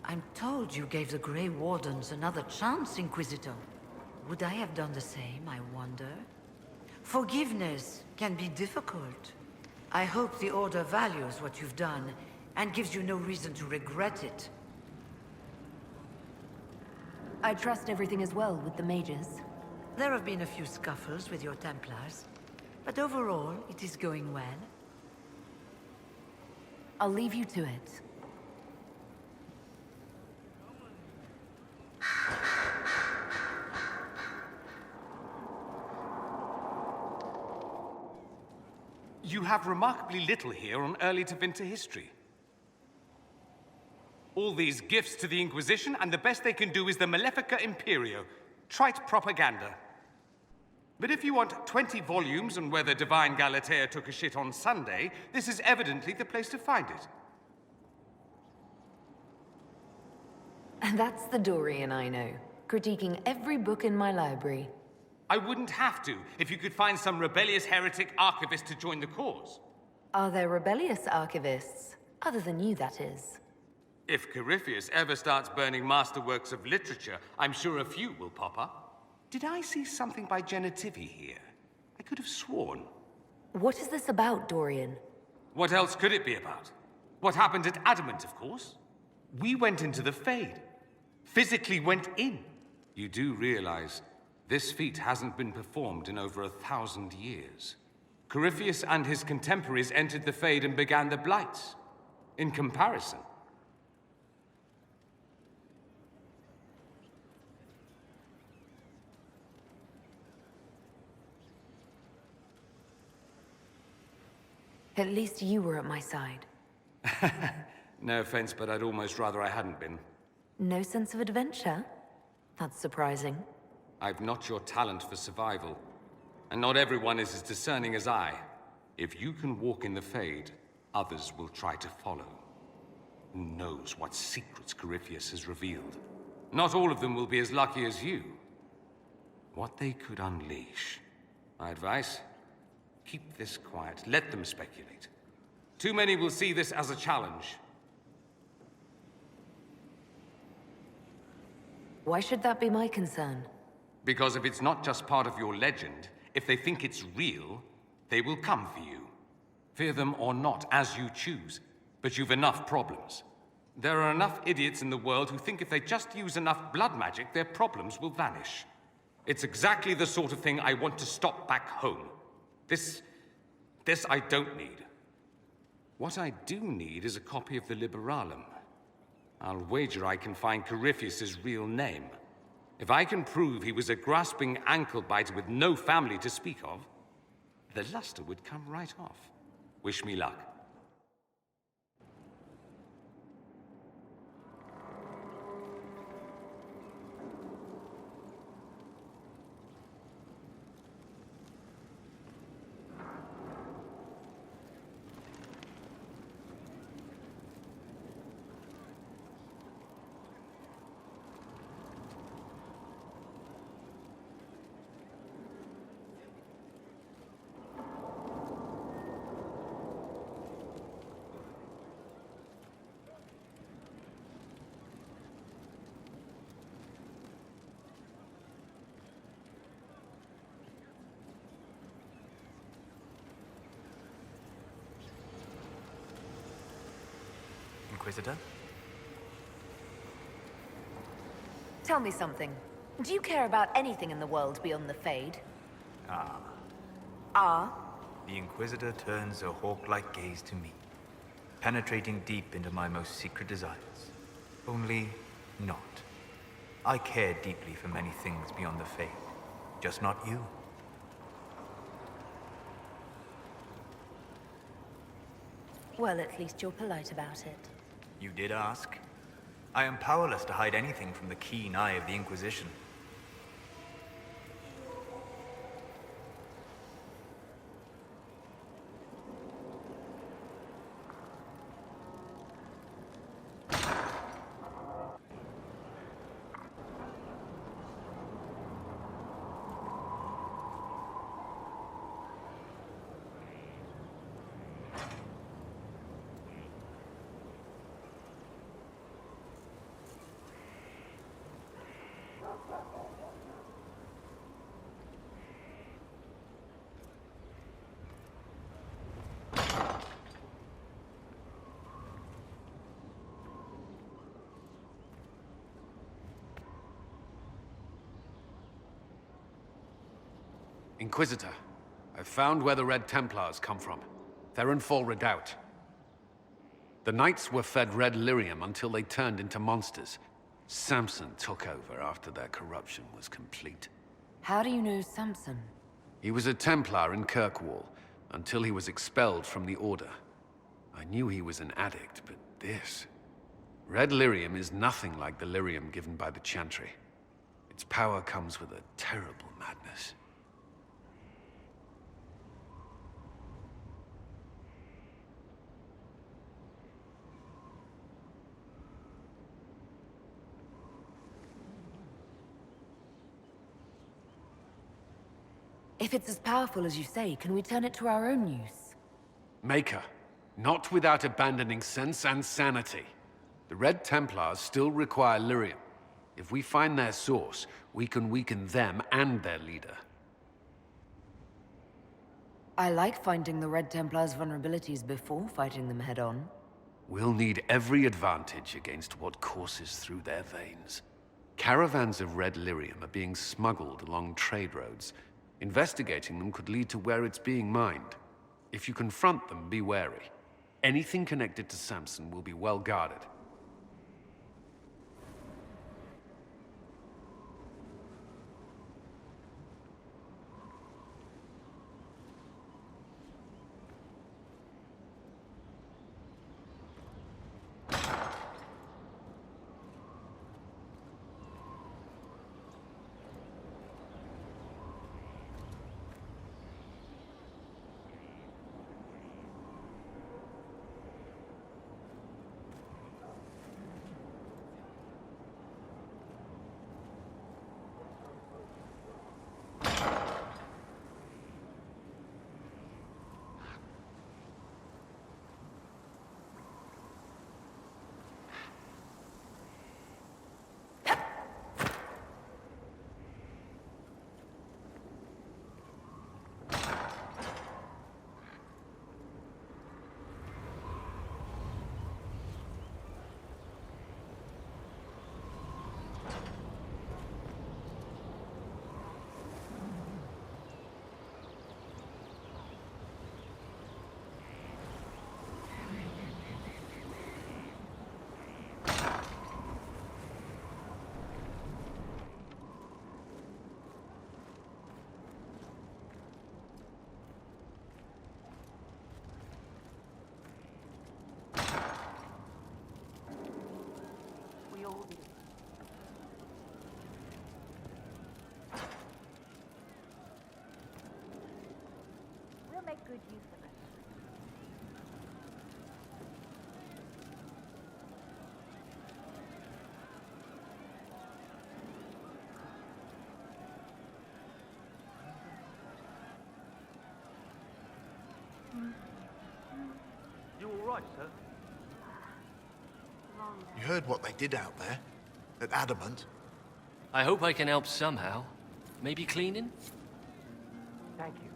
I'm told you gave the Grey Wardens another chance, Inquisitor. Would I have done the same, I wonder? Forgiveness can be difficult. I hope the Order values what you've done, and gives you no reason to regret it. I trust everything is well with the mages. There have been a few scuffles with your Templars, but overall, it is going well. I'll leave you to it. You have remarkably little here on early Tevinter history. All these gifts to the Inquisition, and the best they can do is the Malefica Imperio. Trite propaganda. But if you want 20 volumes on whether Divine Galatea took a shit on Sunday, this is evidently the place to find it. And that's the Dorian I know, critiquing every book in my library. I wouldn't have to, if you could find some rebellious heretic archivist to join the cause. Are there rebellious archivists? Other than you, that is. If Corypheus ever starts burning masterworks of literature, I'm sure a few will pop up. Did I see something by Genitivi here? I could have sworn. What is this about, Dorian? What else could it be about? What happened at Adamant, of course. We went into the Fade. Physically went in. You do realize this feat hasn't been performed in over 1,000 years. Corypheus and his contemporaries entered the Fade and began the Blights. In comparison, At least you were at my side. no offense, but I'd almost rather I hadn't been. No sense of adventure? That's surprising. I've not your talent for survival, and not everyone is as discerning as I. If you can walk in the Fade, others will try to follow. Who knows what secrets Corypheus has revealed? Not all of them will be as lucky as you. What they could unleash. My advice? Keep this quiet. Let them speculate. Too many will see this as a challenge. Why should that be my concern? Because if it's not just part of your legend, if they think it's real, they will come for you. Fear them or not, as you choose. But you've enough problems. There are enough idiots in the world who think if they just use enough blood magic, their problems will vanish. It's exactly the sort of thing I want to stop back home. This I don't need. What I do need is a copy of the Liberalum. I'll wager I can find Corypheus's real name. If I can prove he was a grasping ankle-biter with no family to speak of, the luster would come right off. Wish me luck. Inquisitor? Tell me something. Do you care about anything in the world beyond the Fade? Ah. Ah? The Inquisitor turns a hawk-like gaze to me, penetrating deep into my most secret desires. Only not. I care deeply for many things beyond the Fade, just not you. Well, at least you're polite about it. You did ask. I am powerless to hide anything from the keen eye of the Inquisition. Inquisitor, I've found where the Red Templars come from. Therenfall Redoubt. The Knights were fed red lyrium until they turned into monsters. Samson took over after their corruption was complete. How do you know Samson? He was a Templar in Kirkwall, until he was expelled from the Order. I knew he was an addict, but this... Red lyrium is nothing like the lyrium given by the Chantry. Its power comes with a terrible madness. If it's as powerful as you say, can we turn it to our own use? Maker, not without abandoning sense and sanity. The Red Templars still require lyrium. If we find their source, we can weaken them and their leader. I like finding the Red Templars' vulnerabilities before fighting them head-on. We'll need every advantage against what courses through their veins. Caravans of red lyrium are being smuggled along trade roads. Investigating them could lead to where it's being mined. If you confront them, be wary. Anything connected to Samson will be well guarded. We'll make good use of it. You all right, sir? You heard what they did out there? At Adamant? I hope I can help somehow. Maybe cleaning? Thank you.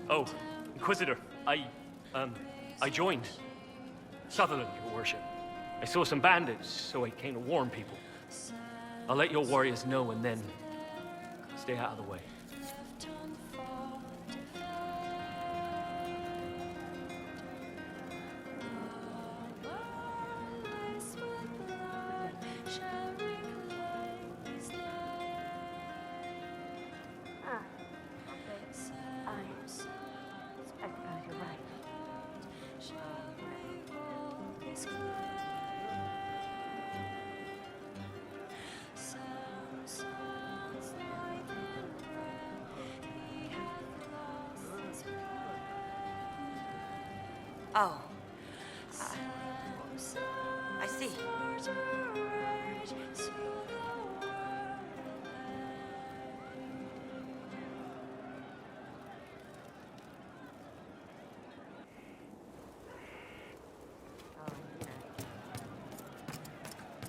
Oh, Inquisitor, I joined. Sutherland, your worship. I saw some bandits, so I came to warn people. I'll let your warriors know and then stay out of the way. I suppose you're right. Oh. I see.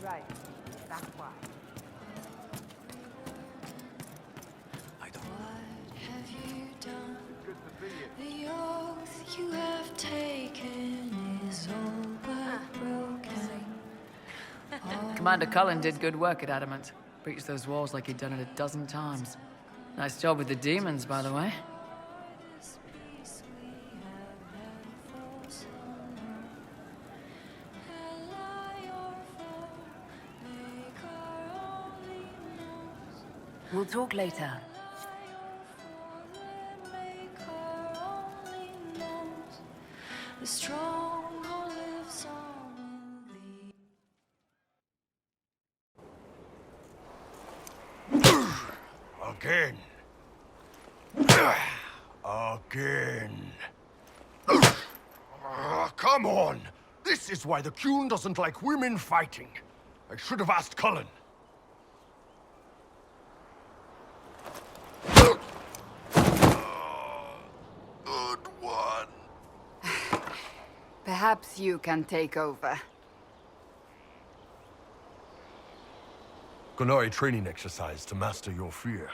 Right. That's why. I don't Have you done? The oath you have taken is all but broken. Commander Cullen did good work at Adamant. Breached those walls like he'd done it a dozen times. Nice job with the demons, by the way. We'll talk later. The stronghold lives on in the Again. Again. Come on! This is why the Qun doesn't like women fighting. I should have asked Cullen. Good one. Perhaps you can take over. Gunari training exercise to master your fear.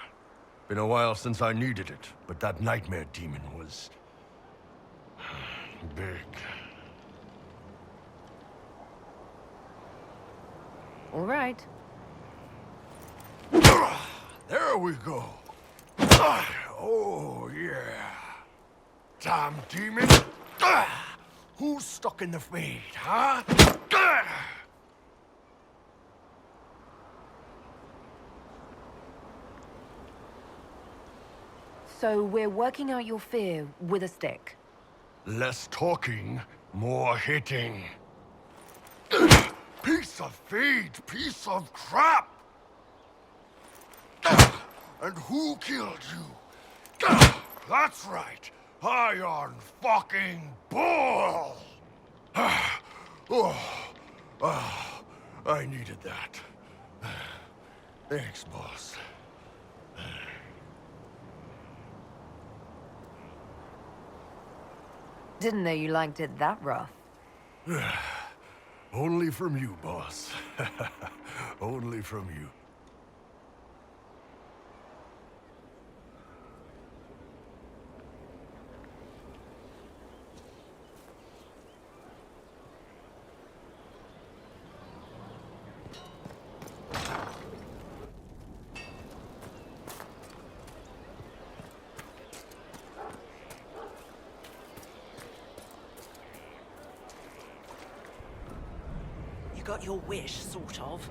Been a while since I needed it, but that nightmare demon was... big. All right. There we go. Oh, yeah. Damn demon. Who's stuck in the fade, huh? So we're working out your fear with a stick. Less talking, more hitting. Piece of feed, piece of crap! And who killed you? That's right, Iron fucking Bull! I needed that. Thanks, boss. Didn't know you liked it that rough. Only from you, boss. Only from you. You got your wish, sort of.